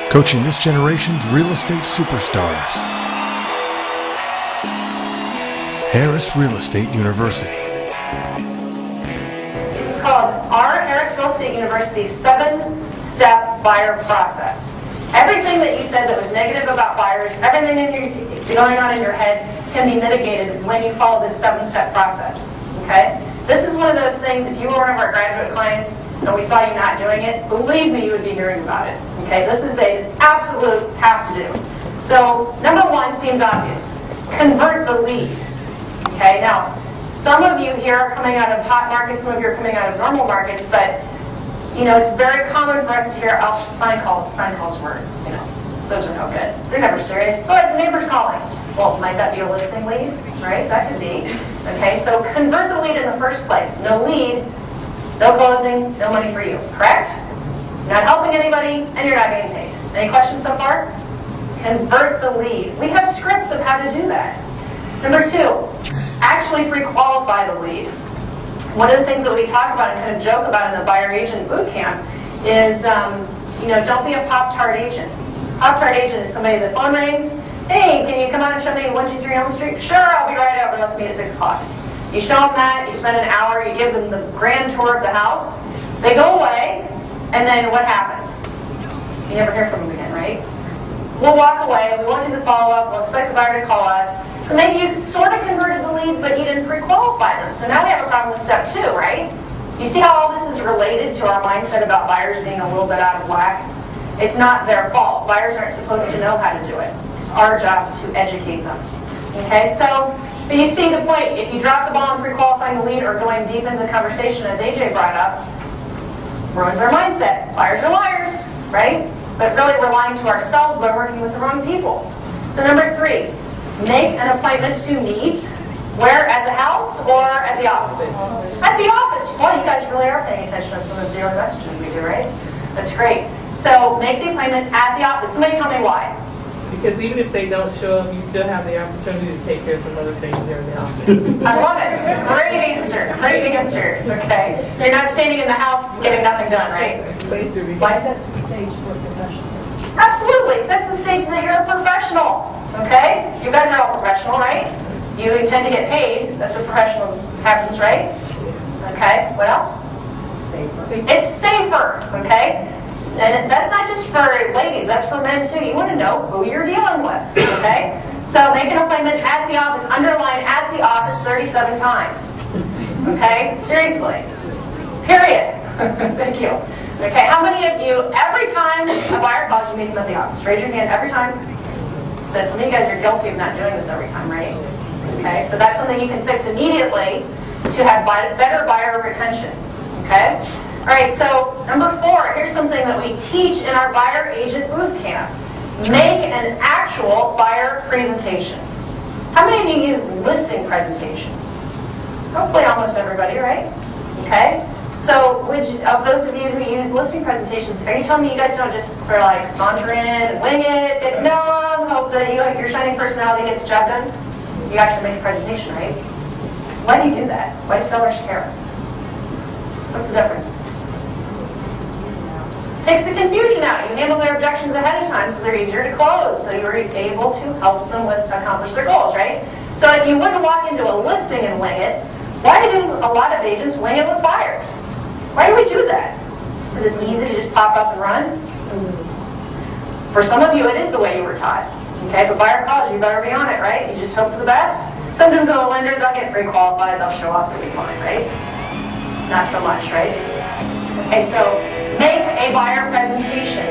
coaching this generation's real estate superstars. Harris Real Estate University. This is called our Harris Real Estate University 7-step buyer process. Everything that you said that was negative about buyers, everything going on in your head can be mitigated when you follow this 7-step process. Okay? This is one of those things, if you were one of our graduate clients and we saw you not doing it, believe me, you would be hearing about it. Okay? This is an absolute have to do. So, number one seems obvious. Convert the lead. Okay? Now, some of you here are coming out of hot markets, some of you are coming out of normal markets, but you know, it's very common for us to hear, oh, sign calls were, you know, those are no good. They're never serious. It's always the neighbors calling. Well, might that be a listing lead, right? That could be. Okay, so convert the lead in the first place. No lead, no closing, no money for you, correct? You're not helping anybody, and you're not getting paid. Any questions so far? Convert the lead. We have scripts of how to do that. Number two, actually pre-qualify the lead. One of the things that we talk about and kind of joke about in the buyer agent boot camp is, you know, don't be a Pop-Tart agent. Pop-Tart agent is somebody that phone rings. Hey, can you come out and show me 123 Elm Street? Sure, I'll be right over. Let's meet at 6 o'clock. You show them that. You spend an hour. You give them the grand tour of the house. They go away, and then what happens? You never hear from them again, right? We'll walk away. We won't do the follow-up. We'll expect the buyer to call us. So maybe you sort of converted the lead, but you didn't pre-qualify them. So now we have a problem with step 2, right? You see how all this is related to our mindset about buyers being a little bit out of whack? It's not their fault. Buyers aren't supposed to know how to do it. It's our job to educate them. Okay, so but you see the point. If you drop the ball in pre-qualifying the lead or going deep into the conversation, as AJ brought up, ruins our mindset. Buyers are liars, right? But really we're lying to ourselves by working with the wrong people. So number 3. Make an appointment to meet, where, at the house or at the office? At the office. Well, you guys really are paying attention to some of those daily messages we do, right? That's great. So make the appointment at the office. Somebody tell me why. Because even if they don't show up, you still have the opportunity to take care of some other things there in the office. I love it. Great answer. Great answer. Okay. So you're not standing in the house getting nothing done, right? Why sets the stage for professionals? Absolutely. Sets the stage that you're a professional. Okay? You guys are all professional, right? You intend to get paid. That's what professionals happens, right? Okay. What else? Safer. It's safer. Okay? And that's not just for ladies. That's for men too. You want to know who you're dealing with. Okay? So make an appointment at the office. Underline at the office 37 times. Okay? Seriously. Period. Thank you. Okay, how many of you, every time a buyer calls, you meet them at the office? Raise your hand every time. So some of you guys are guilty of not doing this every time, right? Okay, so that's something you can fix immediately to have better buyer retention. Okay? All right, so number 4, here's something that we teach in our buyer agent boot camp. Make an actual buyer presentation. How many of you use listing presentations? Hopefully almost everybody, right? Okay? So, of those of you who use listing presentations, are you telling me you guys don't just sort of like saunter in and wing it, get to know them, hope that your shining personality gets the job done? You actually make a presentation, right? Why do you do that? Why do sellers care? What's the difference? Takes the confusion out. You handle their objections ahead of time so they're easier to close, so you're able to help them accomplish their goals, right? So if you wouldn't walk into a listing and wing it, why do a lot of agents wing it with buyers? Why do we do that? Because it's easy to just pop up and run? For some of you, it is the way you were taught. Okay, if a buyer calls, you better be on it, right? You just hope for the best. Some of them go to a lender, they'll get pre-qualified, they'll show up, they'll be fine, right? Not so much, right? Okay, so make a buyer presentation.